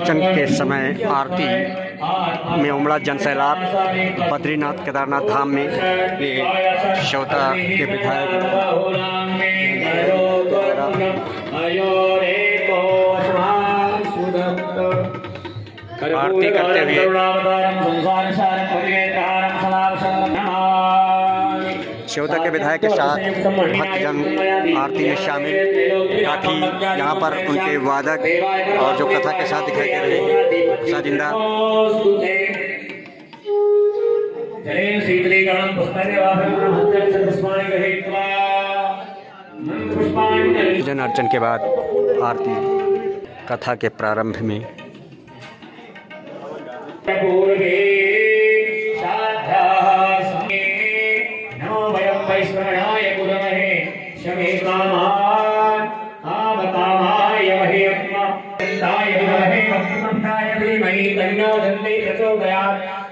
अर्चन के समय आरती में उमड़ा जनसैलाब। बद्रीनाथ केदारनाथ धाम में ये श्योता के विधायक आरती करते हुए श्योता के विधायक के साथ भक्तजन आरती में शामिल। काफ़ी यहाँ पर उनके वादक और जो कथा के साथ दिखाई दे रहे हैं साजिंदा। जन अर्चन के बाद आरती कथा के प्रारंभ में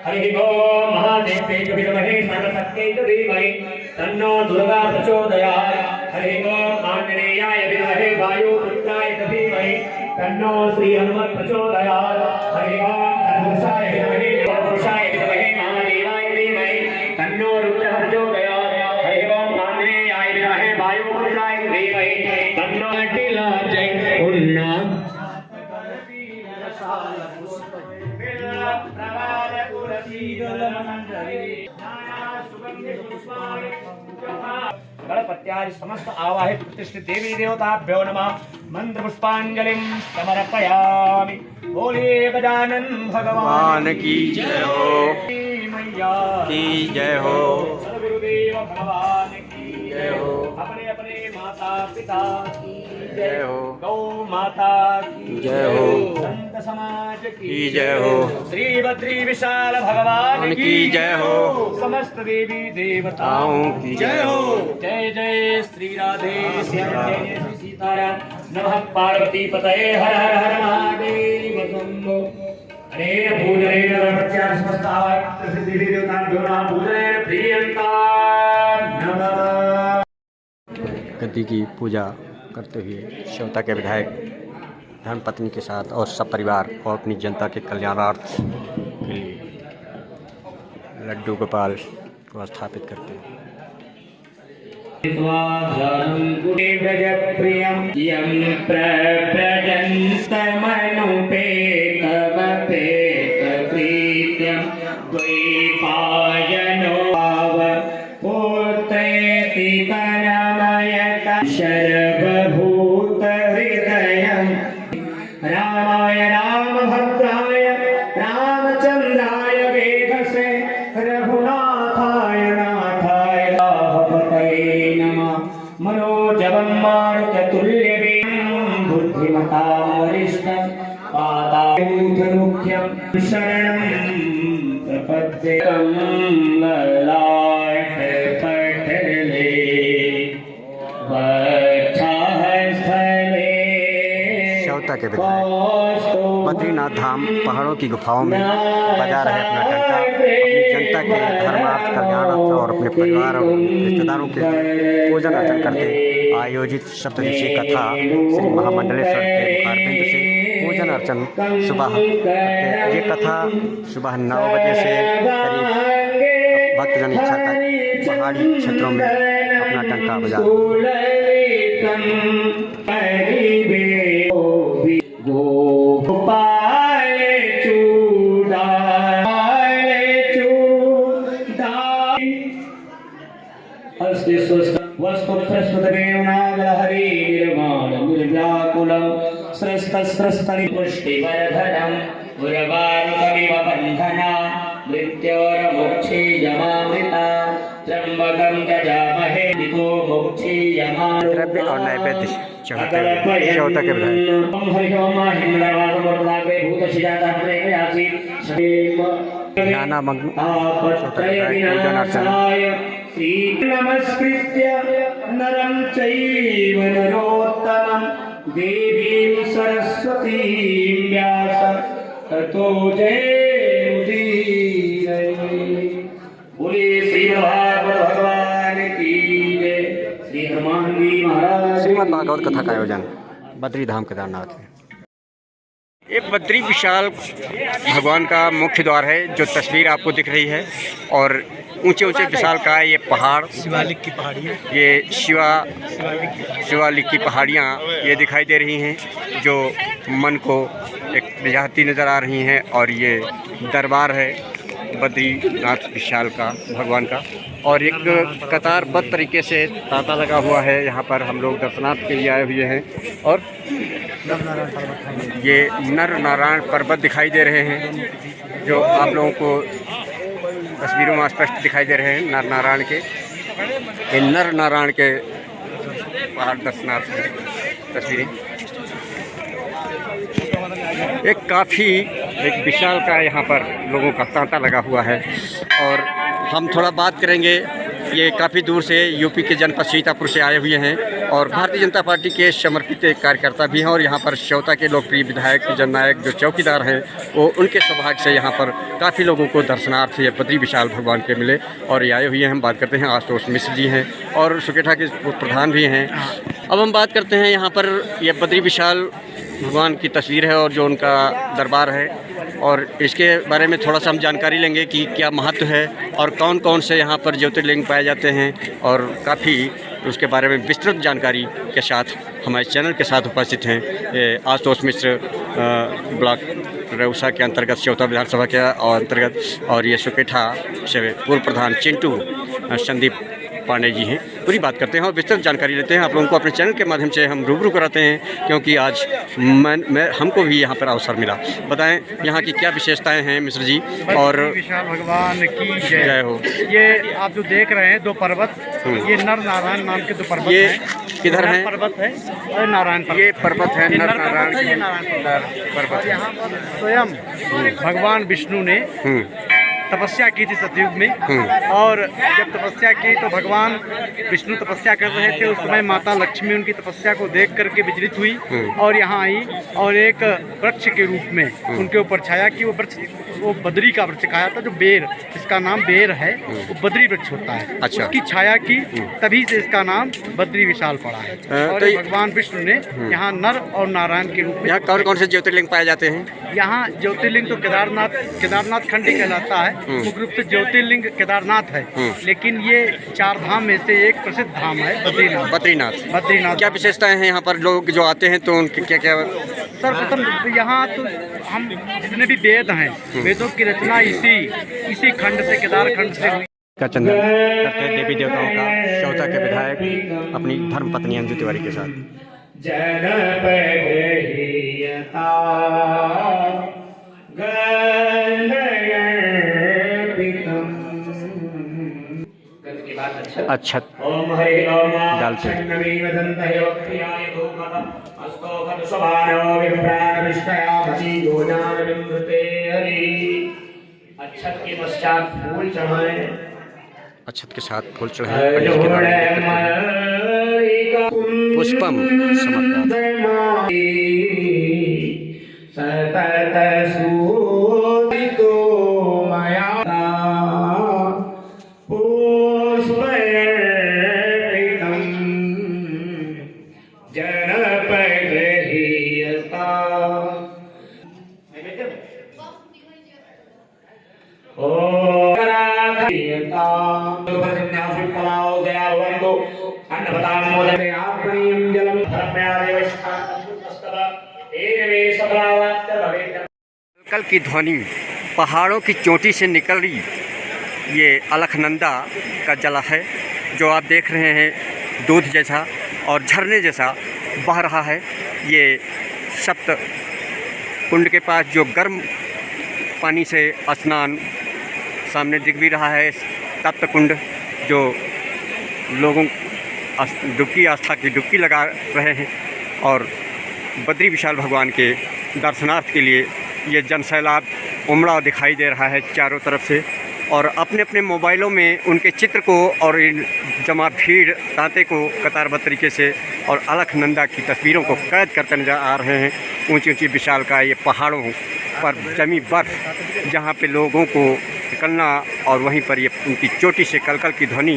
हरि ओम महादेव विद्महे सरस्वती धीमहि तन्नो दुर्गा प्रचोदयात्। हरि ओम आंजनेयाय विद्महे वायुपुत्राय धीमहि तन्नो श्री हनुमत् प्रचोदयात्। हरि ओम तत्पुरुषाय विद्महे पुरुषाय विद्महे महादेवाय धीमहि तन्नो रुद्रः प्रचोदयात्। हरि ओम आंजनेयाय विद्महे वायुपुत्राय धीमहि तन्नो अटिलाजय उन्नाथ गणपत्यादि समस्त आवाहित प्रतिष्ठित देवी देवताभ्यो नमः। मंत्र पुष्पांजलिं समर्पयामि। बोले गजानन भगवान की जय हो, की जय हो, गुरुदेव भगवान की जय हो, अपने अपने माता पिता की जय हो, गौ माता की जय हो, संत समाज की जय हो, श्री बद्री विशाल भगवान की जय हो, समस्त देवी देवताओं की जय हो। जय जय श्री राधे श्याम, जय जय श्री सीताराम। नमः पार्वती पतये हर हर हर महादेव शंभो। अनेन पूजनेन गणपत्याः समस्त आवाहित देवी देवताभ्यो नमः। पूजनेन प्रियंता नमः। गद्दी की पूजा करते हुए श्योता के विधायक धर्मपत्नी के साथ और सब परिवार और अपनी जनता के कल्याणार्थ के लिए लड्डू गोपाल को स्थापित करते हैं। सर्वभूत हृदयं रामाय रामभद्राय रामचंद्राय वेधसे रघुनाथाय नाथाय रामपतये नमः। मनोजवं मारुततुल्यवेगं बुद्धिमतां वरिष्ठं पादाभूतमुख्यं शरणं प्रपद्ये। श्योता के विधायक बद्रीनाथ धाम पहाड़ों की गुफाओं में बजा रहे अपना डंका। अपनी जनता के धर्मार्थ कल्याणार्थ और अपने परिवार और रिश्तेदारों के पूजन अर्चन करते आयोजित सप्तदिशीय कथा श्री महामंडलेश्वर के मुखारबिंद से पूजन अर्चन सुबह ये कथा सुबह 9 बजे से करीब भक्तजन इच्छा तक पहाड़ी क्षेत्रों में अपना डंका बजा। पुष्टिवर्धनम् उर्वारुकमिव बन्धना मृत्योर्मुक्षीयमामृता त्र्यम्बकं यजामहे दितो मुक्षीयमामृता। द्रव्य और नैवेद्य चढ़ाते हुए श्योता के विधायक ध्यानामग्न पूजन अर्चन। नमस्कृत्य नरं चैव नरोत्तमं देवीं सरस्वतीं व्यासं ततो जयमुदीरये। बोले श्री भगवान की जय। श्री हनुमान जी महाराज। श्रीमद् भागवत कथा का आयोजन बद्री धाम केदारनाथ में। ये बद्री विशाल भगवान का मुख्य द्वार है, जो तस्वीर आपको दिख रही है। और ऊंचे ऊंचे विशाल का ये पहाड़, शिवालिक की पहाड़ियाँ, ये शिवालिक की पहाड़ियाँ ये दिखाई दे रही हैं, जो मन को एक रिझाती नज़र आ रही हैं। और ये दरबार है बद्रीनाथ विशाल का भगवान का, और एक कतारबद्ध तरीके से तांता लगा हुआ है। यहाँ पर हम लोग दर्शनार्थ के लिए आए हुए हैं। और ये नर नारायण पर्वत दिखाई दे रहे हैं, जो आप लोगों को तस्वीरों में स्पष्ट दिखाई दे रहे हैं। नर नारायण के, ये नर नारायण के पहाड़ दर्शनार्थ तस्वीरें। एक काफ़ी एक विशाल का यहाँ पर लोगों का तांता लगा हुआ है। और हम थोड़ा बात करेंगे, ये काफ़ी दूर से यूपी के जनपद सीतापुर से आए हुए हैं और भारतीय जनता पार्टी के समर्पित कार्यकर्ता भी हैं। और यहाँ पर श्योता के लोकप्रिय विधायक जननायक जो चौकीदार हैं, वो उनके सौभाग्य से यहाँ पर काफ़ी लोगों को दर्शनार्थ ये बद्री विशाल भगवान के मिले और ये आए हुए हैं। हम बात करते हैं, आशुतोष मिश्र जी हैं और सुकेठा के प्रधान भी हैं। अब हम बात करते हैं यहाँ पर ये बद्री विशाल भगवान की तस्वीर है और जो उनका दरबार है, और इसके बारे में थोड़ा सा हम जानकारी लेंगे कि क्या महत्व है और कौन कौन से यहाँ पर ज्योतिर्लिंग पाए जाते हैं। और काफ़ी उसके बारे में विस्तृत जानकारी के साथ हमारे चैनल के साथ उपस्थित हैं आशुतोष मिश्र, ब्लॉक रेउसा के अंतर्गत श्योता विधानसभा के अंतर्गत, और ये सुकेठा से पूर्व प्रधान चिंटू संदीप पांडे जी हैं। पूरी बात करते हैं और विस्तृत जानकारी लेते हैं। आप लोगों को अपने चैनल के माध्यम से हम रूबरू कराते हैं, क्योंकि आज हमको भी यहाँ पर अवसर मिला। बताएं यहाँ की क्या विशेषताएं हैं मिश्र जी। और विशाल भगवान की जय हो। ये आप जो देख रहे हैं दो पर्वत, ये नर नारायण नाम के दो पर्वत ये हैं। किधर हैं? पर्वत है और नारायण पर्वत। ये पर्वत है नर नारायण, ये नारायण पर्वत। यहाँ पर स्वयं भगवान विष्णु ने तपस्या की थी सतयुग में। और जब तपस्या की तो भगवान विष्णु तपस्या कर रहे थे, उस समय माता लक्ष्मी उनकी तपस्या को देख करके विचलित हुई और यहाँ आई और एक वृक्ष के रूप में उनके ऊपर छाया कि वो वृक्ष, वो बद्री का वृक्ष खाया था, जो बेर, इसका नाम बेर है, वो बद्री वृक्ष होता है। अच्छा। उसकी छाया की, तभी से इसका नाम बद्री विशाल पड़ा है। और तो भगवान विष्णु ने यहाँ नर और नारायण के रूप में। यहाँ कौन कौन से ज्योतिर्लिंग पाए जाते हैं? यहाँ ज्योतिर्लिंग तो केदारनाथ खंड ही कहलाता है। मुख्य रूप से ज्योतिर्लिंग केदारनाथ है, लेकिन ये 4 धाम में से एक प्रसिद्ध धाम है बद्रीनाथ। क्या विशेषताएं हैं यहाँ पर? लोग जो आते हैं तो उनके क्या क्या? सर्वप्रथम यहाँ तो हम जितने भी वेद हैं, वेदों की रचना इसी खंड से, केदार खंड से हुई। का चंदन करते हैं देवी देवताओं का श्योता के विधायक अपनी धर्मपत्नी अंजू तिवारी के साथ। अच्छत डालते अच्छत के पश्चात फूल चढ़ाएं। अच्छत के साथ फूल चढ़ाएं। पुष्पम समर्पयामि। सतत सूदितो मया पुष्पयर्पितं जनपगृहीयता। कल की ध्वनि पहाड़ों की चोटी से निकल रही, ये अलखनंदा का जल है जो आप देख रहे हैं, दूध जैसा और झरने जैसा बह रहा है। ये सप्त कुंड के पास जो गर्म पानी से स्नान सामने दिख भी रहा है, तप्त कुंड, जो लोगों डुबकी आस्था की डुबकी लगा रहे हैं। और बद्री विशाल भगवान के दर्शनार्थ के लिए ये जनसैलाब उमड़ा दिखाई दे रहा है चारों तरफ से। और अपने अपने मोबाइलों में उनके चित्र को और इन जमा भीड़ तांते को कतारबद्ध तरीके से और अलखनंदा की तस्वीरों को कैद करते नजर आ रहे हैं। ऊंची ऊंची विशाल का ये पहाड़ों पर जमी बर्फ़, जहाँ पे लोगों को निकलना, और वहीं पर ये उनकी चोटी से कलकल की ध्वनि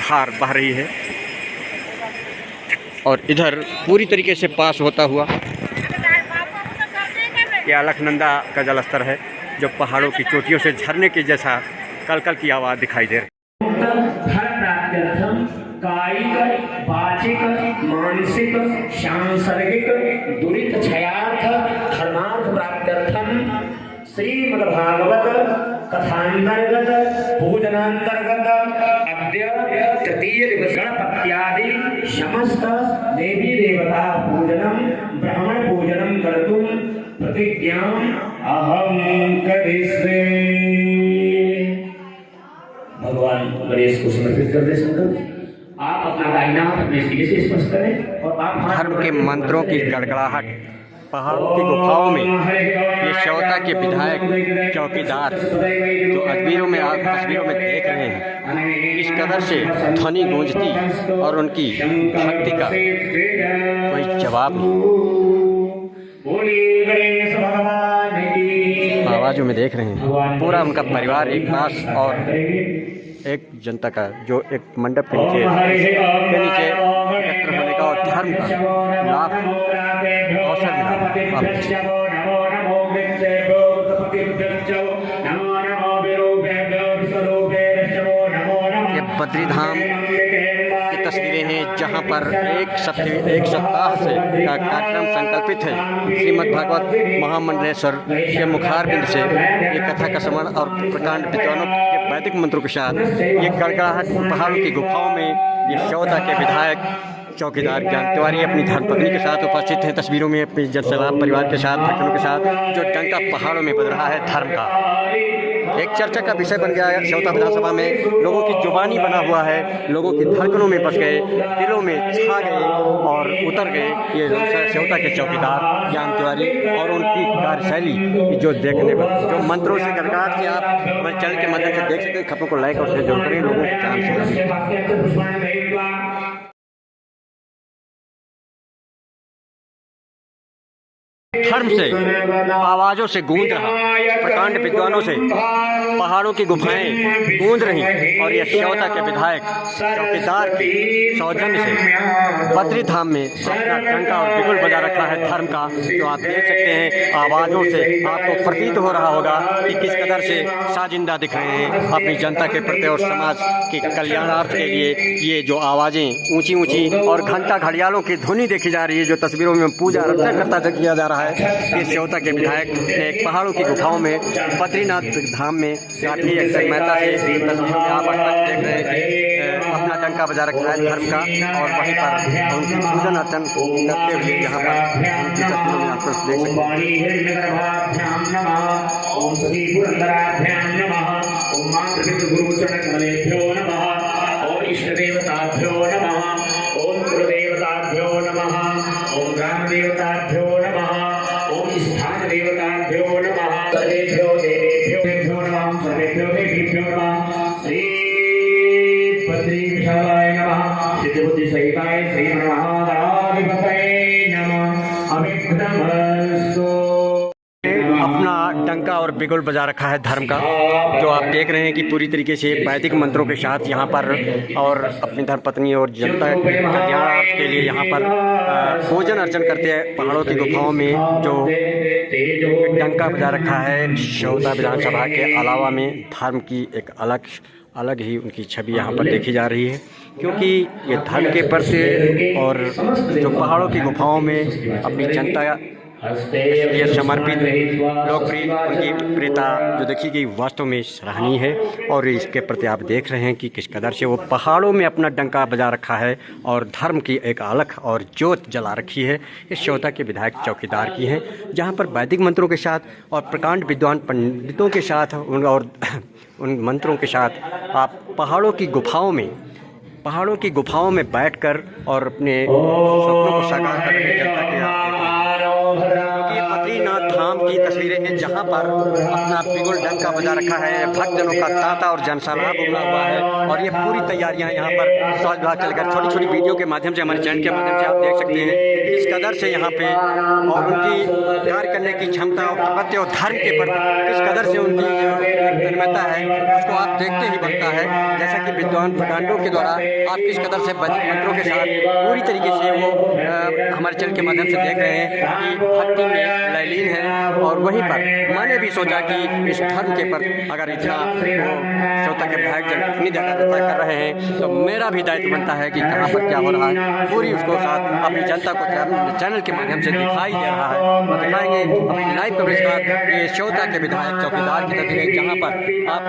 धार बह रही है। और इधर पूरी तरीके से पास होता हुआ ये अलकनंदा का जलस्तर है जो पहाड़ों की चोटियों से झरने के जैसा कलकल की आवाज़ दिखाई दे रही है। कायिक वाचिक मानसिक सांसर्गिक दुरित क्षयार्थ धर्मार्थ प्राप्त्यर्थम श्रीमद्भागवत कथांतर्गत पूजनांतर्गत अद्य तृतीय दिवस गणपत्यादि समस्त देवी देवता पूजनम ब्राह्मण पूजनम कर्तुम प्रतिज्ञां अहं करिष्ये। भगवान गणेश को समर्पित कर दे संकल्प। आप अपना दाहिना हाथ अपने सीने से स्पर्श करें और आप धर्म के मंत्रों की गड़गड़ाहट, पहाड़ों की गुफाओं में ये श्योता के विधायक चौकीदार जो तस्वीरों में देख रहे हैं, इस कदर से ध्वनि गूंजती और उनकी भक्ति का कोई जवाब नहीं। आवाज़ों में देख रहे हैं पूरा उनका परिवार एक पास और एक जनता का जो एक मंडप के नीचे एकत्र होने का और धर्म का लाभ अवसर मिला। ये बद्रीधाम की तस्वीरें हैं जहां पर एक सप्ताह से का कार्यक्रम संकल्पित है। श्रीमद् भागवत महामंडलेश्वर के मुखारबिंद से ये कथा का श्रवण और प्रकांड विद्वानों के वैदिक मंत्रों के साथ ये गड़गड़ाहट पहाड़ों की गुफाओं में ये श्योता के विधायक चौकीदार ज्ञान तिवारी अपनी धर्मपत्नी के साथ उपस्थित हैं। तस्वीरों में अपने जनसैलाब परिवार के साथ भक्तों के साथ जो डंका पहाड़ों में बज रहा है धर्म का एक चर्चा का विषय बन गया है। श्योता विधानसभा में लोगों की जुबानी बना हुआ है, लोगों की धड़कनों में बस गए, दिलों में छा गए और उतर गए ये श्योता के चौकीदार ज्ञान तिवारी और उनकी कार्यशैली जो देखने पर जो मंत्रों से गड़गड़ाहट के आप हमारे चैनल के माध्यम से देख सकते हैं। खबरों को लाइक और शेयर जरूर करें, लोगों को जान से धर्म से आवाज़ों से गूंज रहा, प्रकांड विद्वानों से पहाड़ों की गुफाएं गूंज रही और यह श्योता के विधायक चौकीदार की सौजन्य से बद्रीधाम में अपना डंका और बिगुल बजा रखा है धर्म का। जो आप देख सकते हैं आवाज़ों से आपको प्रतीत हो रहा होगा कि किस कदर से साजिंदा दिख रहे हैं अपनी जनता के प्रति और समाज के कल्याणार्थ के लिए। ये जो आवाज़ें ऊंची ऊंची और घंटा घड़ियालों की धुनी देखी जा रही है जो तस्वीरों में पूजा अर्चना करता किया जा रहा है। ये श्योता के विधायक ने पहाड़ों की गुफाओं में बद्रीनाथ धाम में काफी अक्सर मेहता से तस्वीरों में आप देख रहे हैं अपना डंका बजा रखा है धर्म का और वहीं पर उनकी पूजन अर्चन करते हुए जहाँ पर उनकी तस्वीरों में आप देख अपना डंका और बिगुल बजा रखा है धर्म का। जो आप देख रहे हैं कि पूरी तरीके से वैदिक मंत्रों के साथ यहाँ पर और अपनी धर्मपत्नी और जनता कल्याणार्थ के लिए यहाँ पर पूजन अर्चन करते हैं पहाड़ों की गुफाओं में जो डंका बजा रखा है। श्योता विधानसभा के अलावा में धर्म की एक अलग ही उनकी छवि यहाँ पर देखी जा रही है क्योंकि ये धर्म के प्रति और जो पहाड़ों की गुफाओं में अपनी जनता ये समर्पित लोकप्रिय उनकी प्रियता जो देखी गई वास्तव में सराहनीय है। और इसके प्रति आप देख रहे हैं कि किस कदर से वो पहाड़ों में अपना डंका बजा रखा है और धर्म की एक अलख और ज्योत जला रखी है। इस श्योता के विधायक चौकीदार की हैं जहाँ पर वैदिक मंत्रों के साथ और प्रकांड विद्वान पंडितों के साथ और उन मंत्रों के साथ आप पहाड़ों की गुफाओं में बैठकर और अपने सपनों को साकार कर रहे जनता के बद्रीनाथ धाम की तस्वीरें हैं जहां पर अपना बिगुल डंका बजा रखा है। भक्तजनों का तांता और जनसैलाब उमड़ा हुआ है और ये पूरी तैयारियां यहाँ पर सहज भाग चलकर छोटी छोटी वीडियो के माध्यम से हमारे चैनल के माध्यम से आप देख सकते हैं इस कदर से यहाँ पे और उनकी कार्य करने की क्षमता और प्रपत्ति और धर्म के प्रति किस कदर से उनकी तन्मयता है उसको आप देखते ही बनता है। जैसा कि विद्वान प्रकांडों के द्वारा आप किस कदर से मंत्रों के साथ पूरी तरीके से वो हमारे चैनल के माध्यम से देख रहे हैं कि भक्ति में लीन है। और वहीं पर मैंने भी सोचा कि इस धर्म के पर अगर इतना वो श्रोता के विधायक जन इतनी जागरूकता कर रहे हैं तो मेरा भी दायित्व बनता है कि कहाँ पर क्या हो रहा है पूरी उसको साथ अपनी जनता को चैनल के माध्यम से दिखाई दे रहा है। और दिखाएंगे अपनी लाइव कवरेज का ये श्रोता के विधायक चौकीदार की तस्वीरें, जहाँ पर आप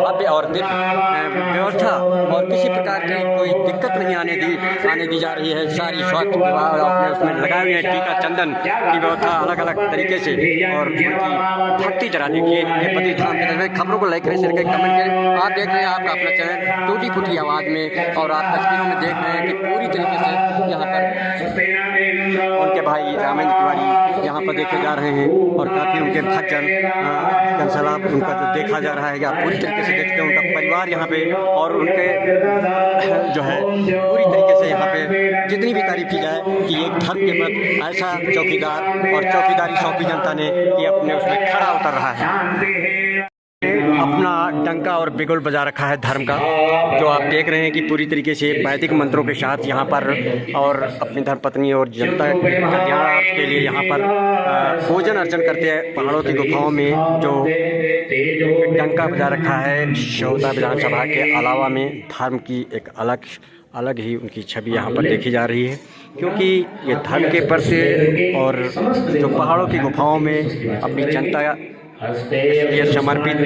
भव्य और दिव्य व्यवस्था और किसी प्रकार की कोई दिक्कत नहीं आने दी जा रही है। सारी स्वास्थ्य विभाग अपने उसमें लगाए हुए हैं, टीका चंदन की व्यवस्था अलग अलग तरीके से। और उनकी भक्ति जरा देखिए, ये पति धाम के तस्वीरें। खबरों को लाइक करें, शेयर करें, कमेंट करें। आप देख रहे हैं आपका अपना चैनल टूटी फूटी आवाज़ में, और आप तस्वीरों में देख रहे हैं कि पूरी तरीके से यहाँ पर उनके भाई रामेंद्र तिवारी यहाँ पर देखे जा रहे हैं। और काफ़ी उनके भक्तजन जनसैलाब उनका जो देखा जा रहा है कि आप पूरी तरीके से देखते हैं उनका परिवार यहाँ पे, और उनके जो है पूरी तरीके से यहाँ पे जितनी भी तारीफ की जाए कि एक धर्म के प्रति ऐसा चौकीदार और चौकीदारी सौंपी जनता ने कि अपने उसमें खड़ा उतर रहा है, अपना डंका और बिगुल बजा रखा है धर्म का। जो आप देख रहे हैं कि पूरी तरीके से वैदिक मंत्रों के साथ यहाँ पर, और अपनी धर्मपत्नी और जनता के कल्याणार्थ के लिए यहाँ पर पूजन अर्चन करते हैं पहाड़ों की गुफाओं में। जो डंका बजा रखा है श्रोता विधानसभा के अलावा में धर्म की एक अलग ही उनकी छवि यहाँ पर देखी जा रही है, क्योंकि ये धर्म के प्रति और जो पहाड़ों की गुफाओं में अपनी जनता ये समर्पित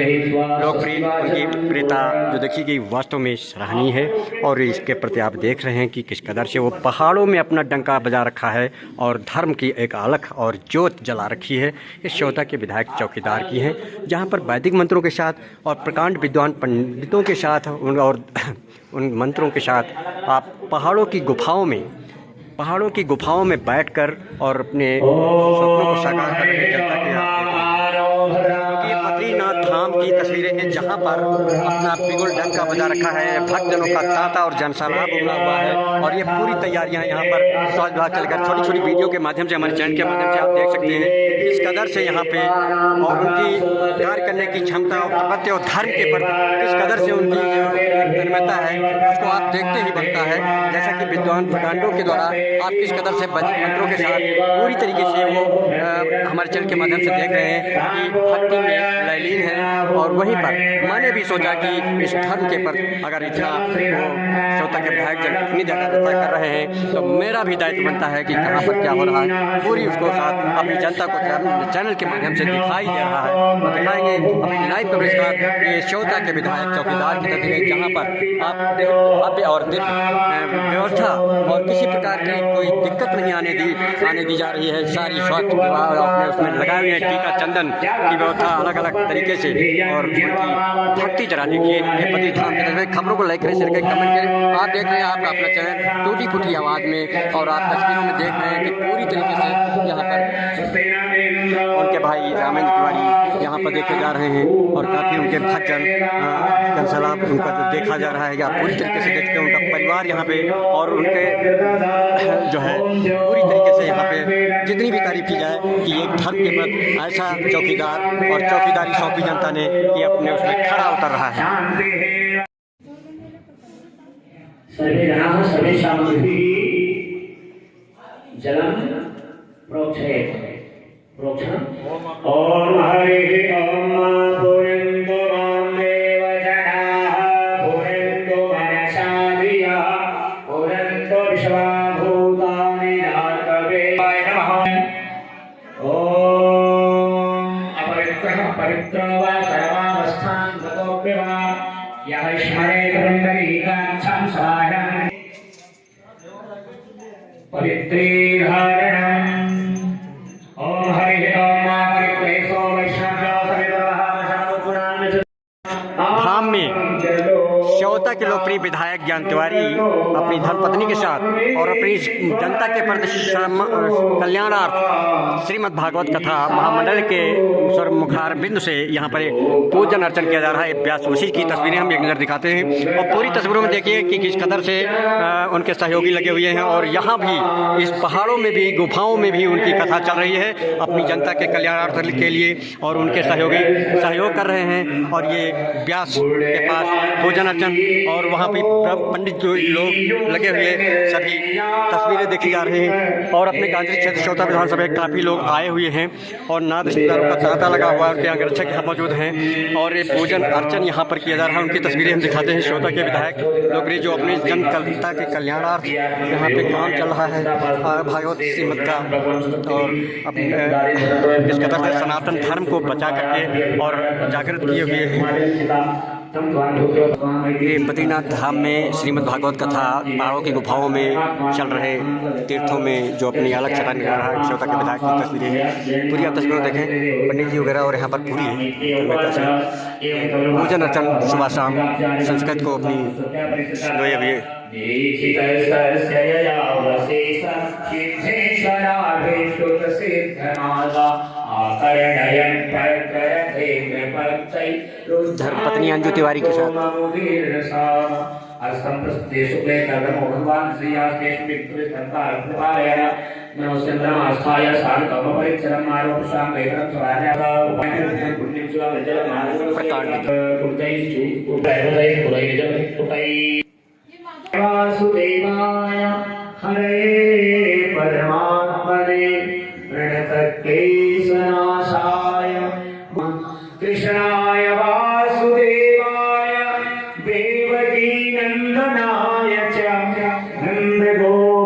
लोकप्रिय उनकी प्रियता जो देखी गई वास्तव में सराहनीय है। और इसके प्रति आप देख रहे हैं कि किस कदर से वो पहाड़ों में अपना डंका बजा रखा है और धर्म की एक अलख और ज्योत जला रखी है। इस श्रोता के विधायक चौकीदार की है, जहाँ पर वैदिक मंत्रों के साथ और प्रकांड विद्वान पंडितों के साथ उन मंत्रों के साथ आप पहाड़ों की गुफाओं में बैठकर और अपने सपनों को साकार कर रहे जनता के बद्रीनाथ धाम की तस्वीरें हैं, जहां पर अपना बिगुल डंका बजा रखा है। भक्तजनों का तांता और जनसैलाब उमड़ा हुआ है, और ये पूरी तैयारियां यहाँ पर स्वास्थ्य विभाग चलकर छोटी छोटी वीडियो के माध्यम से, हमारे चैनल के माध्यम से आप देख सकते हैं इस कदर से यहाँ पे, और उनकी कार्य करने की क्षमता और प्रत्यय और धर्म के प्रति किस कदर से उनकी तन्मयता है उसको आप देखते ही बनता है। जैसा कि विद्वान प्रकांडों के द्वारा आप किस कदर से मंत्रों के साथ पूरी तरीके से वो हमारे चैनल के माध्यम से देख रहे हैं कि भक्ति में लयलीन है। और वहीं पर मैंने भी सोचा कि इस धर्म के पर अगर इतना वो श्रोता के विधायक जन इतनी जागरूकता कर रहे हैं तो मेरा भी दायित्व बनता है कि कहाँ पर क्या हो रहा है पूरी उसको साथ अपनी जनता को चैनल के माध्यम से दिखाई दे रहा है। और दिखाएंगे अपनी लाइव कवरेज का ये श्रोता के विधायक चौकीदार की तस्वीरें, जहाँ पर आप भव्य और दिव्य व्यवस्था और किसी प्रकार की कोई दिक्कत नहीं आने दी जा रही है। सारी स्वास्थ्य विभाग अपने उसमें लगाए हुए हैं, टीका चंदन की व्यवस्था अलग अलग तरीके से। और उनकी भक्ति जरा देखिए, ये पति धाम के तस्वीरें। खबरों को लाइक करें, शेयर करें, कमेंट करें। आप देख रहे हैं आपका अपना चैनल टूटी फूटी आवाज़ में, और आप तस्वीरों में देख रहे हैं कि पूरी तरीके से यहाँ पर उनके भाई रामेंद्र तिवारी यहाँ पर देखे जा रहे हैं। और काफ़ी उनके भक्तजन जनसैलाब उनका जो देखा जा रहा है कि आप पूरी तरीके से देखते हैं उनका परिवार यहाँ पे, और उनके जो है पूरी तरीके से यहाँ पे जितनी भी तारीफ की जाए कि एक धर्म के प्रति ऐसा चौकीदार और चौकीदारी सौंपी जनता ने कि अपने उसमें खड़ा उतर रहा है। सर्वे जनाः सर्वेषां जलं प्रोक्षयेत् ओम हरिः ओम पूरन्तु मां देव जनाः पूरन्तु मनसा धियः पूरन्तु विश्वभूतानि धातवे नमः। ओम पवित्र वा सर्वावस्थां गतोऽपि वा यः स्मरेत् पुण्डरीकाक्षं सहायम् पवित्रीधारणम्। ओम हरिः ओम परिक्लेशो वैष्णव्यो सवितरः धाम में श्रोता के लोकप्रिय विधायक ज्ञान तिवारी अपनी धर्मपत्नी के साथ और अपनी जनता के प्रति कल्याणार्थ श्रीमद् भागवत कथा महामंडल के मुखार बिंदु से यहाँ पर पूजन अर्चन किया जा रहा है। व्यास वशिष्ठ की तस्वीरें हम एक नज़र दिखाते हैं, और पूरी तस्वीरों में देखिए कि किस कदर से उनके सहयोगी लगे हुए हैं। और यहाँ भी इस पहाड़ों में भी गुफाओं में भी उनकी कथा चल रही है अपनी जनता के कल्याणार्थ के लिए, और उनके सहयोगी सहयोग कर रहे हैं। और ये व्यास के पास पूजन अर्चन और वहाँ पे पंडित जो लोग लगे हुए सभी तस्वीरें देखी जा रही हैं और अपने गांधी क्षेत्र श्रोता विधानसभा में काफ़ी लोग आए हुए हैं और नाथ रिश्तेदारों का तांता लगा हुआ है, उनके अंगरक्षक यहाँ मौजूद हैं और ये पूजन अर्चन यहाँ पर किया जा रहा है। उनकी तस्वीरें हम दिखाते हैं। श्रोता के विधायक लोकप्रिय जो अपनी जनता के कल्याणार्थ यहाँ पे काम चल रहा है भागवत श्रीमद का और अपने इस कदर से सनातन धर्म को बचा करके और जागृत किए हुए हैं। ये बद्रीनाथ धाम में श्रीमद् भागवत कथा पहाड़ों की गुफाओं में चल रहे तीर्थों में जो अपनी अलग छटा निकाल रहा है। श्रोता के विधायक की तस्वीरें हैं, पूरी आप तस्वीरों देखें, पंडित जी वगैरह और यहाँ पर पूरी पूजन अर्चन सुबह शाम संस्कृत को अपनी सुनोए हुए धर्मपत्नी अंजू तिवारी के साथ वासुदेवाय हरे परमात्मने प्रणतक्लेशनाशाय कृष्णाय वासुदेवाय देवकी नंदनाय च नंदगोपकुमाराय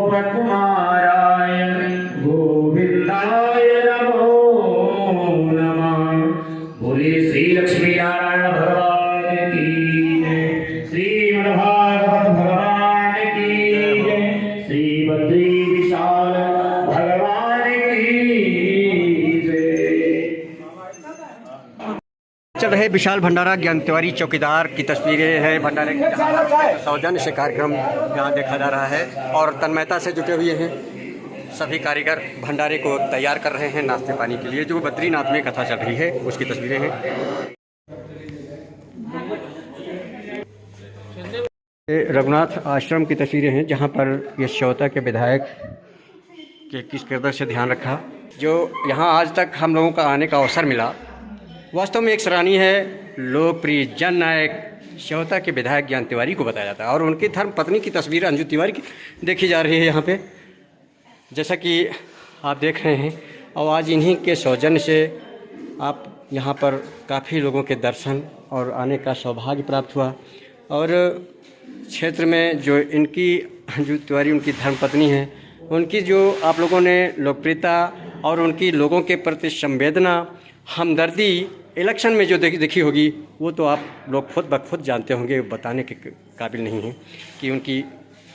गोविंदाय नमो नमः। बोले श्री लक्ष्मी नारायण भगवान की जय, श्रीमद्भागवत भगवान की जय, श्री बद्री विशाल भगवान की जय। चल रहे विशाल भंडारा ज्ञान तिवारी चौकीदार की तस्वीरें हैं। भंडारे के सौजन्य से कार्यक्रम यहाँ देखा जा रहा है और तन्मयता से जुटे हुए हैं सभी कारीगर भंडारे को तैयार कर रहे हैं नाश्ते पानी के लिए। जो बद्रीनाथ में कथा चल रही है उसकी तस्वीरें हैं। रघुनाथ आश्रम की तस्वीरें हैं जहाँ पर ये श्रोता के विधायक के किस किरदार से ध्यान रखा। जो यहाँ आज तक हम लोगों का आने का अवसर मिला, वास्तव में एक सराहनीय है। लोकप्रिय जन नायक श्रोता के विधायक ज्ञान तिवारी को बताया जाता है और उनकी धर्म पत्नी की तस्वीर अंजू तिवारी की देखी जा रही है यहाँ पे, जैसा कि आप देख रहे हैं। और आज इन्हीं के सौजन्य से आप यहाँ पर काफ़ी लोगों के दर्शन और आने का सौभाग्य प्राप्त हुआ। और क्षेत्र में जो इनकी अंजू तिवारी उनकी धर्मपत्नी हैं, उनकी जो आप लोगों ने लोकप्रियता और उनकी लोगों के प्रति संवेदना हमदर्दी इलेक्शन में जो देखी होगी, वो तो आप लोग खुद ब खुद जानते होंगे, बताने के काबिल नहीं है कि उनकी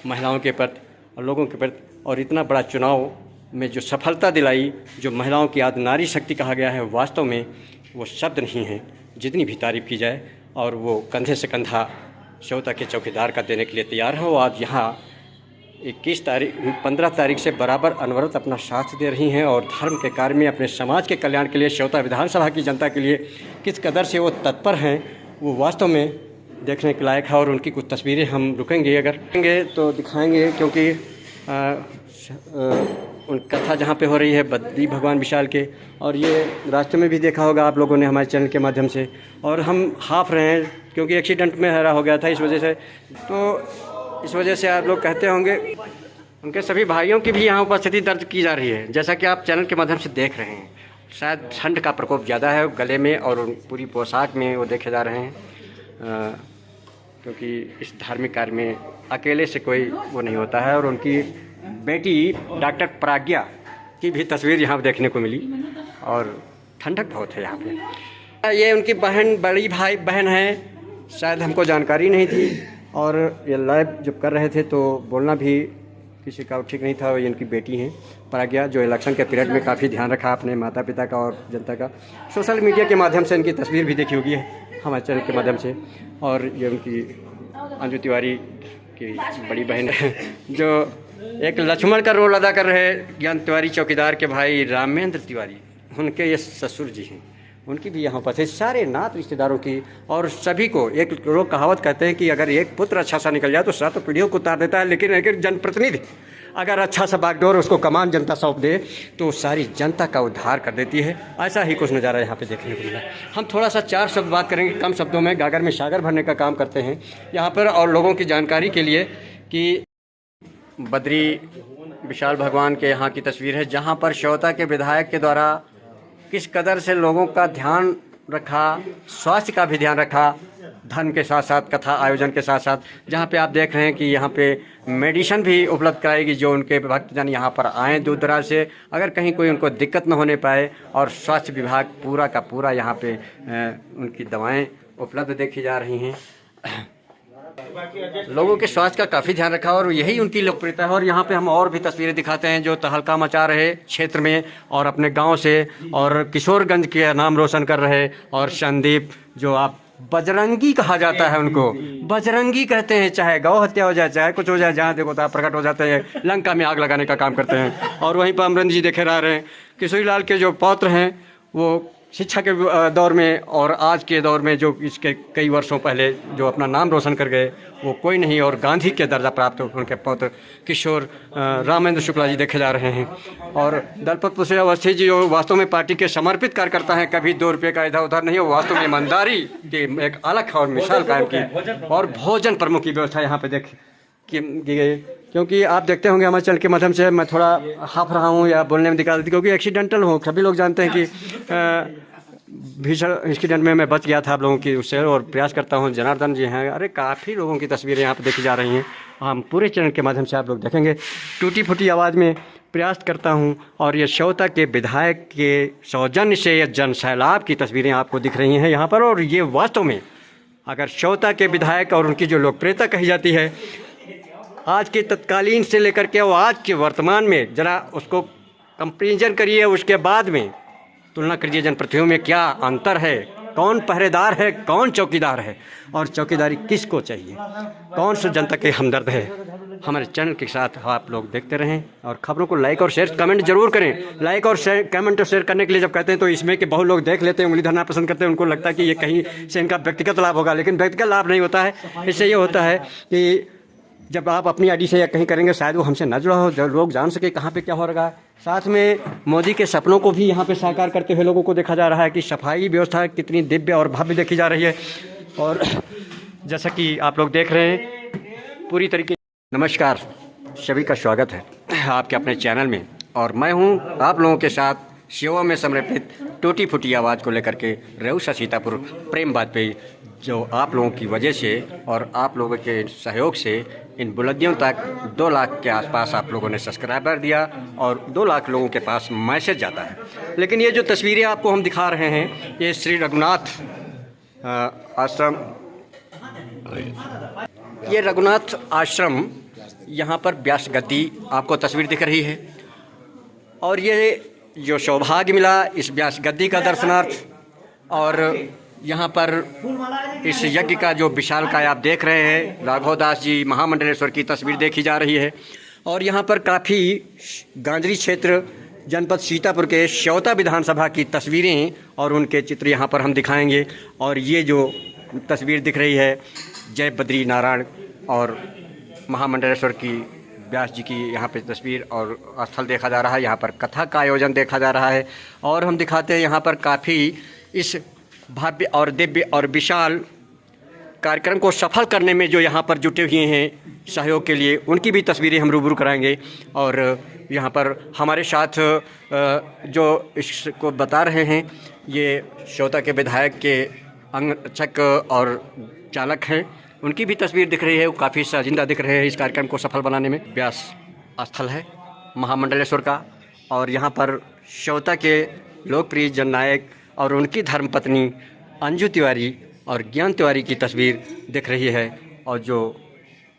महिलाओं के प्रति और लोगों के प्रति और इतना बड़ा चुनाव में जो सफलता दिलाई, जो महिलाओं की आदि नारी शक्ति कहा गया है, वास्तव में वो शब्द नहीं है जितनी भी तारीफ़ की जाए। और वो कंधे से कंधा श्रोता के चौकीदार का देने के लिए तैयार है। वो आज यहाँ 15 तारीख से बराबर अनवरत अपना साथ दे रही हैं और धर्म के कार्य में अपने समाज के कल्याण के लिए श्रोता विधानसभा की जनता के लिए किस कदर से वो तत्पर हैं, वो वास्तव में देखने के लायक है। और उनकी कुछ तस्वीरें हम रुकेंगे, अगर रुकेंगे तो दिखाएंगे, क्योंकि उन कथा जहाँ पे हो रही है बद्री भगवान विशाल के, और ये रास्ते में भी देखा होगा आप लोगों ने हमारे चैनल के माध्यम से। और हम हाफ रहे हैं क्योंकि एक्सीडेंट में हरा हो गया था, इस वजह से। तो इस वजह से आप लोग कहते होंगे, उनके सभी भाइयों की भी यहाँ उपस्थिति दर्ज की जा रही है, जैसा कि आप चैनल के माध्यम से देख रहे हैं। शायद ठंड का प्रकोप ज़्यादा है गले में और पूरी पोशाक में वो देखे जा रहे हैं, क्योंकि इस धार्मिक कार्य में अकेले से कोई वो नहीं होता है। और उनकी बेटी डॉक्टर प्राज्ञा की भी तस्वीर यहाँ देखने को मिली और ठंडक बहुत है यहाँ पे। ये उनकी बहन, बड़ी भाई बहन है, शायद हमको जानकारी नहीं थी। और ये लाइव जब कर रहे थे तो बोलना भी किसी का ठीक नहीं था। ये इनकी बेटी हैं प्राज्ञा, जो इलेक्शन के पीरियड में काफ़ी ध्यान रखा अपने माता पिता का और जनता का। सोशल मीडिया के माध्यम से इनकी तस्वीर भी देखी होगी हमारे चैनल के माध्यम से। और ये उनकी अंजू तिवारी की बड़ी बहन है, जो एक लक्ष्मण का रोल अदा कर रहे ज्ञान तिवारी चौकीदार के भाई रामेंद्र तिवारी, उनके ये ससुर जी हैं। उनकी भी यहाँ पर सारे नात रिश्तेदारों की और सभी को। एक लोग कहावत कहते हैं कि अगर एक पुत्र अच्छा सा निकल जाए तो सातों पीढ़ियों को उतार देता है, लेकिन अगर जनप्रतिनिधि अगर अच्छा सा बागडोर उसको कमान जनता सौंप दे तो सारी जनता का उद्धार कर देती है। ऐसा ही कुछ नज़ारा यहाँ पे देखने को मिला। हम थोड़ा सा 4 शब्द बात करेंगे, कम शब्दों में गागर में सागर भरने का काम करते हैं यहाँ पर। और लोगों की जानकारी के लिए कि बद्री विशाल भगवान के यहाँ की तस्वीर है, जहाँ पर श्योता के विधायक के द्वारा किस कदर से लोगों का ध्यान रखा, स्वास्थ्य का भी ध्यान रखा, धर्म के साथ साथ कथा आयोजन के साथ साथ, जहाँ पे आप देख रहे हैं कि यहाँ पे मेडिसिन भी उपलब्ध कराएगी जो उनके भक्तजन यहाँ पर आएँ दूर दराज से, अगर कहीं कोई उनको दिक्कत न होने पाए। और स्वास्थ्य विभाग पूरा का पूरा यहाँ पे उनकी दवाएं उपलब्ध देखी जा रही हैं। लोगों के स्वास्थ्य का काफ़ी ध्यान रखा और यही उनकी लोकप्रियता है। और यहाँ पे हम और भी तस्वीरें दिखाते हैं जो तहलका मचा रहे क्षेत्र में और अपने गांव से, और किशोरगंज के नाम रोशन कर रहे। और संदीप जो आप बजरंगी कहा जाता है, उनको बजरंगी कहते हैं, चाहे गौ हत्या हो जाए चाहे कुछ हो जाए, जहाँ देखो तहाँ प्रकट हो जाते हैं, लंका में आग लगाने का काम करते हैं। और वहीं पर अमरन जी देखे रह रहे हैं, किशोरी लाल के जो पौत्र हैं वो शिक्षा के दौर में और आज के दौर में जो इसके कई वर्षों पहले जो अपना नाम रोशन कर गए वो कोई नहीं, और गांधी के दर्जा प्राप्त उनके पौत्र किशोर रामेंद्र शुक्ला जी देखे जा रहे हैं। और दलपत से अवस्थी जी जो वास्तव में पार्टी के समर्पित कार्यकर्ता हैं, कभी 2 रुपये का इधर उधर नहीं, वो वास्तव में ईमानदारी की एक अलग और मिसाल कायम की। और भोजन प्रमुख की व्यवस्था यहाँ पे देख की गई, क्योंकि आप देखते होंगे हमारे चैनल के माध्यम से मैं थोड़ा हाफ रहा हूँ या बोलने में दिक्कत आती, क्योंकि एक्सीडेंटल हूँ। सभी लोग जानते हैं कि भीषण एक्सीडेंट में मैं बच गया था आप लोगों की उससे, और प्रयास करता हूँ। जनार्दन जी हैं, अरे काफ़ी लोगों की तस्वीरें यहाँ पर देखी जा रही हैं। हम पूरे चैनल के माध्यम से आप लोग देखेंगे। टूटी फूटी आवाज़ में प्रयास करता हूँ। और ये श्योता के विधायक के सौजन्य से ये जन सैलाब की तस्वीरें आपको दिख रही हैं यहाँ पर। और ये वास्तव में अगर श्योता के विधायक और उनकी जो लोकप्रियता कही जाती है आज के तत्कालीन से लेकर के वो आज के वर्तमान में, जरा उसको कंपेरिजन करिए, उसके बाद में तुलना करिए जनप्रतिनिधियों में क्या अंतर है, कौन पहरेदार है, कौन चौकीदार है, और चौकीदारी किसको चाहिए, कौन सा जनता के हमदर्द है। हमारे चैनल के साथ आप लोग देखते रहें और खबरों को लाइक और शेयर कमेंट जरूर करें। लाइक और शेयर कमेंट और शेयर करने के लिए जब कहते हैं तो इसमें कि बहुत लोग देख लेते हैं, उंगली धरना पसंद करते हैं, उनको लगता है कि ये कहीं से इनका व्यक्तिगत लाभ होगा, लेकिन व्यक्तिगत लाभ नहीं होता है। इससे ये होता है कि जब आप अपनी आईडी से या कहीं करेंगे शायद वो हमसे न जुड़ा हो, जब लोग जान सके कहाँ पे क्या हो रहा है। साथ में मोदी के सपनों को भी यहाँ पे साकार करते हुए लोगों को देखा जा रहा है कि सफाई व्यवस्था कितनी दिव्य और भव्य देखी जा रही है। और जैसा कि आप लोग देख रहे हैं पूरी तरीके। नमस्कार, सभी का स्वागत है आपके अपने चैनल में, और मैं हूँ आप लोगों के साथ सेवा में समर्पित टूटी फूटी आवाज़ को लेकर के रेउसा सीतापुर प्रेम वाजपेयी, जो आप लोगों की वजह से और आप लोगों के सहयोग से इन बुलंदियों तक 2 लाख के आसपास आप लोगों ने सब्सक्राइबर दिया और 2 लाख लोगों के पास मैसेज जाता है। लेकिन ये जो तस्वीरें आपको हम दिखा रहे हैं ये श्री रघुनाथ आश्रम, ये रघुनाथ आश्रम यहाँ पर व्यास गद्दी आपको तस्वीर दिख रही है। और ये जो सौभाग्य मिला इस व्यास गद्दी का दर्शनार्थ, और यहाँ पर इस यज्ञ का जो विशालकाय आप देख रहे हैं, राघव दास जी महामंडलेश्वर की तस्वीर देखी जा रही है। और यहाँ पर काफ़ी गांजरी क्षेत्र जनपद सीतापुर के श्योता विधानसभा की तस्वीरें और उनके चित्र यहाँ पर हम दिखाएंगे। और ये जो तस्वीर दिख रही है जय बद्री नारायण और महामंडलेश्वर की व्यास जी की यहाँ पे तस्वीर और स्थल देखा जा रहा है। यहाँ पर कथा का आयोजन देखा जा रहा है। और हम दिखाते हैं यहाँ पर काफ़ी इस भव्य और दिव्य और विशाल कार्यक्रम को सफल करने में जो यहाँ पर जुटे हुए हैं सहयोग के लिए, उनकी भी तस्वीरें हम रूबरू कराएंगे। और यहाँ पर हमारे साथ जो इसको बता रहे हैं ये श्योता के विधायक के अंगरक्षक और चालक हैं, उनकी भी तस्वीर दिख रही है। वो काफ़ी साजिंदा दिख रहे हैं इस कार्यक्रम को सफल बनाने में। व्यास स्थल है महामंडलेश्वर का, और यहाँ पर श्योता के लोकप्रिय जननायक और उनकी धर्मपत्नी अंजू तिवारी और ज्ञान तिवारी की तस्वीर दिख रही है, और जो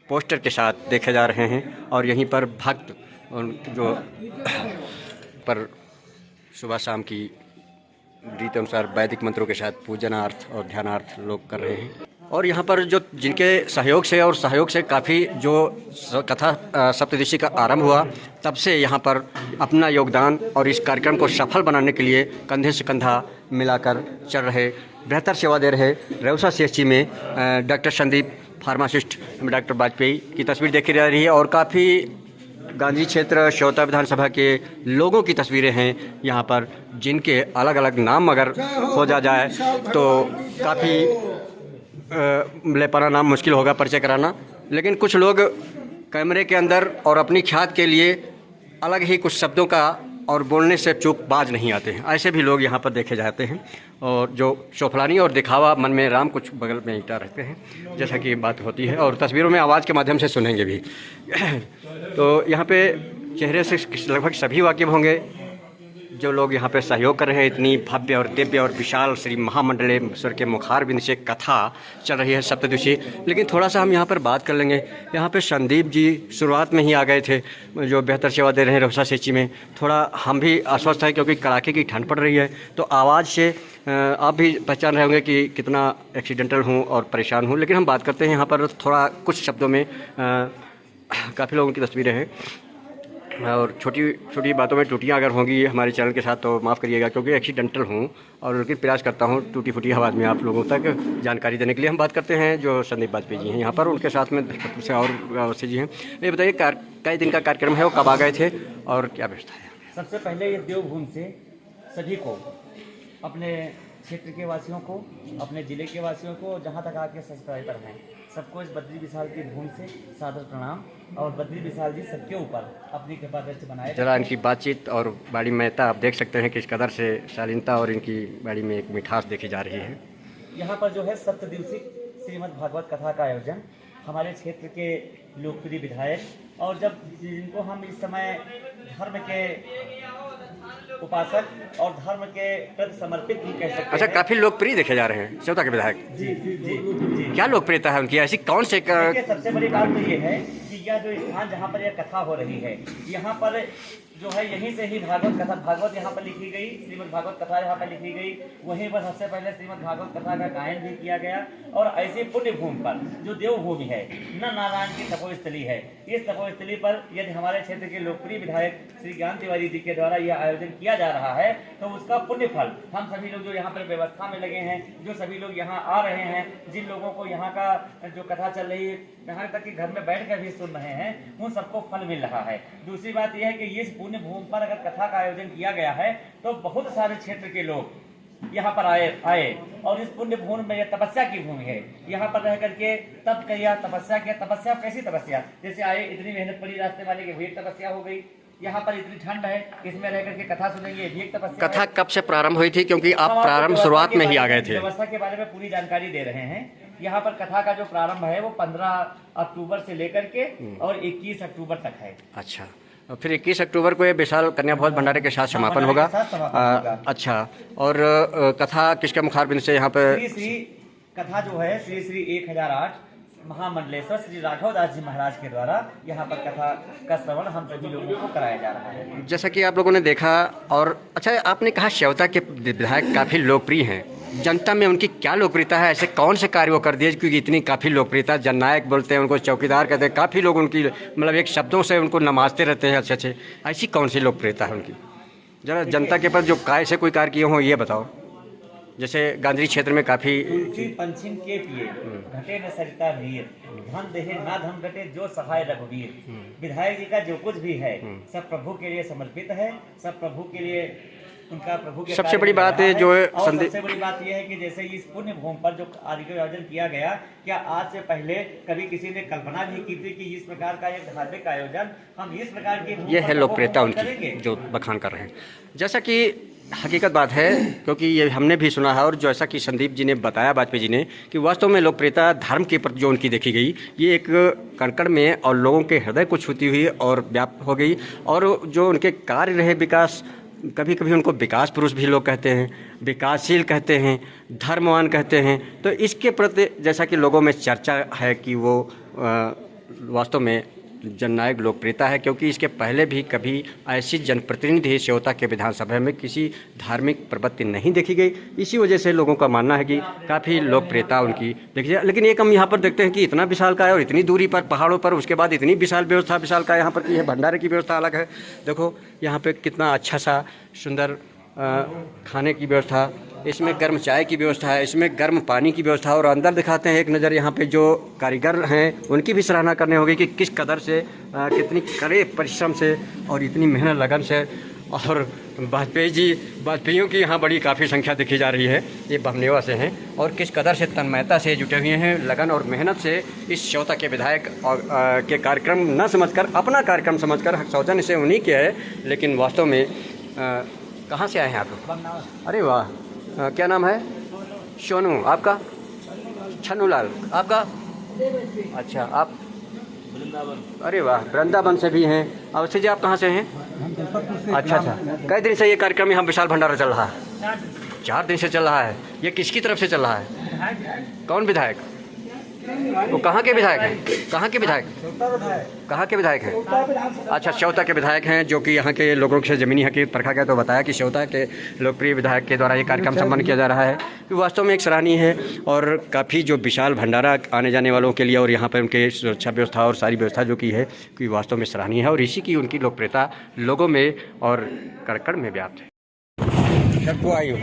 पोस्टर के साथ देखे जा रहे हैं। और यहीं पर भक्त जो पर सुबह शाम की रीति अनुसार वैदिक मंत्रों के साथ पूजनार्थ और ध्यानार्थ लोग कर रहे हैं। और यहाँ पर जो जिनके सहयोग से काफ़ी जो कथा सप्तऋषि का आरंभ हुआ तब से यहाँ पर अपना योगदान और इस कार्यक्रम को सफल बनाने के लिए कंधे से कंधा मिलाकर चल रहे, बेहतर सेवा दे रहे रेउसा CHC में doctor Sandeep pharmacist doctor Vajpayee की तस्वीर देखी जा रही है। और काफ़ी गांधी क्षेत्र श्योता विधानसभा के लोगों की तस्वीरें हैं यहाँ पर, जिनके अलग अलग नाम अगर खोजा जाए तो काफ़ी ले पाना नाम मुश्किल होगा परिचय कराना, लेकिन कुछ लोग कैमरे के अंदर और अपनी ख्यात के लिए अलग ही कुछ शब्दों का और बोलने से चूक बाज नहीं आते हैं, ऐसे भी लोग यहाँ पर देखे जाते हैं। और जो चौफलानी और दिखावा मन में राम कुछ बगल में ईटा रहते हैं, जैसा कि बात होती है और तस्वीरों में आवाज़ के माध्यम से सुनेंगे भी। तो यहाँ पे चेहरे से लगभग सभी वाकिफ होंगे जो लोग यहाँ पे सहयोग कर रहे हैं। इतनी भव्य और दिव्य और विशाल श्री महामंडलेश्वर के मुखारबिंद से कथा चल रही है सप्तदिशी। लेकिन थोड़ा सा हम यहाँ पर बात कर लेंगे। यहाँ पे संदीप जी शुरुआत में ही आ गए थे, जो बेहतर सेवा दे रहे हैं रोहसा सेची में। थोड़ा हम भी आश्वस्त हैं क्योंकि कड़ाके की ठंड पड़ रही है, तो आवाज़ से आप भी पहचान रहे होंगे कि कितना एक्सीडेंटल हूँ और परेशान हूँ। लेकिन हम बात करते हैं यहाँ पर थोड़ा कुछ शब्दों में। काफ़ी लोगों की तस्वीरें हैं और छोटी छोटी बातों में त्रुटियां अगर होंगी हमारे चैनल के साथ तो माफ़ करिएगा, क्योंकि एक्सीडेंटल हूं और लेकिन प्रयास करता हूं टूटी फूटी आवाज़ में आप लोगों तक जानकारी देने के लिए। हम बात करते हैं जो संदीप वाजपेयी जी हैं यहाँ पर, उनके साथ में से और से जी हैं। ये बताइए कई दिन का कार्यक्रम है, वो कब आ गए थे और क्या व्यवस्था है? सबसे पहले ये देवभूमि से सभी को, अपने क्षेत्र के वासियों को, अपने ज़िले के वासियों को, जहाँ तक आपके सब्सक्राइबर हैं, सबको इस बद्री विशाल की भूमि से सादर प्रणाम। और बद्री विशाल जी सबके ऊपर अपनी कृपा दृष्टि बनाए। जरा इनकी बातचीत और बड़ी महत्ता आप देख सकते हैं किस कदर से शालीनता और इनकी बाड़ी में एक मिठास देखी जा रही है। यहाँ पर जो है सप्तदिवसीय श्रीमद् भागवत कथा का आयोजन हमारे क्षेत्र के लोकप्रिय विधायक और जब जिनको हम इस समय धर्म के उपासक और धर्म के प्रति समर्पित भी कह सकते हैं। अच्छा, काफ़ी लोकप्रिय देखे जा रहे हैं श्योता के विधायक। जी जी जी जी। क्या लोकप्रियता है उनकी, ऐसी कौन से सबसे बड़ी बात तो ये है कि यह जो स्थान जहाँ पर यह कथा हो रही है, यहाँ पर जो है यहीं से ही भागवत कथा, भागवत यहाँ पर लिखी गई, श्रीमद् भागवत कथा यहाँ पर लिखी गई। वहीं पर सबसे पहले श्रीमद् भागवत कथा का गायन भी किया गया। और ऐसी पुण्य भूमि पर जो देवभूमि है, न नारायण की तपोस्थली है, इस तपोस्थली पर यदि हमारे क्षेत्र के लोकप्रिय विधायक श्री ज्ञान तिवारी जी के द्वारा यह आयोजन किया जा रहा है तो उसका पुण्य फल हम सभी लोग जो यहाँ पर व्यवस्था में लगे हैं, जो सभी लोग यहाँ आ रहे हैं, जिन लोगों को यहाँ का जो कथा चल रही है, यहाँ तक कि घर में बैठ कर भी सुन रहे हैं, उन सबको फल मिल रहा है। दूसरी बात यह है कि इस पुण्य भूमि पर अगर कथा का आयोजन किया गया है तो बहुत सारे क्षेत्र के लोग यहाँ पर आए और इस पुण्य भूमि में यह तपस्या की भूमि है। यहाँ पर रह करके तप किया, तपस्या किया। तपस्या कैसी तपस्या? जैसे आए, इतनी मेहनत पड़ी रास्ते वाले की, भी एक तपस्या हो गई। यहाँ पर इतनी ठंड है, इसमें रह करके कथा सुनेंगे, ये भी एक तपस्या। कथा कब से प्रारंभ हुई थी, क्योंकि आप प्रारंभ शुरुआत में ही आ गए थे? व्यवस्था के बारे में पूरी जानकारी दे रहे हैं। यहाँ पर कथा का जो प्रारंभ है वो 15 अक्टूबर से लेकर के और 21 अक्टूबर तक है। अच्छा, फिर 21 अक्टूबर को ये विशाल कन्या भोज भंडारे के साथ समापन होगा। अच्छा, और कथा किसके मुखारबिंद से यहाँ पर? श्री कथा जो है श्री श्री 1008 महामंडलेश्वर श्री राघव दास जी महाराज के द्वारा यहाँ पर कथा का श्रवण हम सभी लोगों को कराया जा रहा है। जैसा कि आप लोगों ने देखा। और अच्छा, आपने कहा श्योता के विधायक काफ़ी लोकप्रिय हैं, जनता में उनकी क्या लोकप्रियता है? ऐसे कौन से कार्य वो कर दिए क्योंकि इतनी काफ़ी लोकप्रियता? जननायक बोलते हैं उनको, चौकीदार कहते हैं, काफ़ी लोग उनकी मतलब एक शब्दों से उनको नमाजते रहते हैं अच्छे अच्छे। ऐसी कौन सी लोकप्रियता है उनकी? जरा जनता के पास जो काय से कोई कार्य किए हों ये बताओ। जैसे गांधी क्षेत्र में काफ़ी तुलसी पंछिन के पिए घटे न सरिता वीर, धन देहे ना धन घटे जो सहाय रघुवीर। विधायक जी का जो कुछ भी है सब प्रभु के लिए समर्पित है, सब प्रभु के लिए उनका प्रभु के सबसे बड़ी बात है जो सबसे बड़ी बात यह है कि जैसे इस पुण्य भूमि पर जो आयोजन किया गया, क्या आज से पहले कभी किसी ने कल्पना भी की थी कि इस प्रकार का एक धार्मिक आयोजन हम इस प्रकार की? ये है लोकप्रियता उनकी जो बखान कर रहे हैं। जैसा कि हकीकत बात है, क्योंकि ये हमने भी सुना है और जैसा कि संदीप जी ने बताया वाजपेयी जी ने कि वास्तव में लोकप्रियता धर्म के प्रति जो उनकी देखी गई, ये एक कण में और लोगों के हृदय को छूती हुई और व्याप्त हो गई। और जो उनके कार्य रहे विकास, कभी कभी उनको विकास पुरुष भी लोग कहते हैं, विकासशील कहते हैं, धर्मवान कहते हैं। तो इसके प्रति जैसा कि लोगों में चर्चा है कि वो वास्तव में जननायक लोकप्रियता है, क्योंकि इसके पहले भी कभी ऐसी जनप्रतिनिधि श्योता के विधानसभा में किसी धार्मिक प्रवृत्ति नहीं देखी गई। इसी वजह से लोगों का मानना है कि काफ़ी लोकप्रियता उनकी देखी जाए। लेकिन एक हम यहाँ पर देखते हैं कि इतना विशाल का है और इतनी दूरी पर पहाड़ों पर, उसके बाद इतनी विशाल व्यवस्था विशाल का यहाँ पर की है। भंडारे की व्यवस्था अलग है। देखो यहाँ पर कितना अच्छा सा सुंदर खाने की व्यवस्था, इसमें गर्म चाय की व्यवस्था है, इसमें गर्म पानी की व्यवस्था। और अंदर दिखाते हैं एक नज़र यहाँ पे जो कारीगर हैं उनकी भी सराहना करनी होगी कि किस कदर से कितनी कड़े परिश्रम से और इतनी मेहनत लगन से। और वाजपेयियों की यहाँ बड़ी काफ़ी संख्या दिखी जा रही है, ये बमनेवा से हैं और किस कदर से तन्मयता से जुटे हुए हैं, लगन और मेहनत से इस श्योता के विधायक और के कार्यक्रम न समझकर अपना कार्यक्रम समझकर सौजन्य से उन्हीं के है, लेकिन वास्तव में कहाँ से आए हैं आप लोग? अरे वाह, क्या नाम है? सोनू। आपका? छन्नूलाल। आपका? अच्छा, आप? अरे वाह, वृंदावन से भी हैं। अवश्य जी, आप कहाँ से हैं? अच्छा अच्छा, कई दिन से ये कार्यक्रम यहाँ विशाल भंडारा चल रहा है? 4 दिन से चल रहा है। ये किसकी तरफ से चल रहा है? कौन विधायक? वो कहाँ के विधायक हैं? कहाँ के विधायक? कहाँ के विधायक हैं? अच्छा, श्योता के विधायक हैं, जो कि यहाँ के लोगों से ज़मीनी हकीकत परखा गया तो बताया कि श्योता के लोकप्रिय विधायक के द्वारा ये कार्यक्रम संपन्न किया जा रहा है, कि वास्तव में एक सराहनीय है। और काफ़ी जो विशाल भंडारा आने जाने वालों के लिए और यहाँ पर उनके सुरक्षा व्यवस्था और सारी व्यवस्था जो की है, कि वास्तव में सराहनीय है और इसी की उनकी लोकप्रियता लोगों में और कड़ कड़ में व्याप्त है। सबको आयु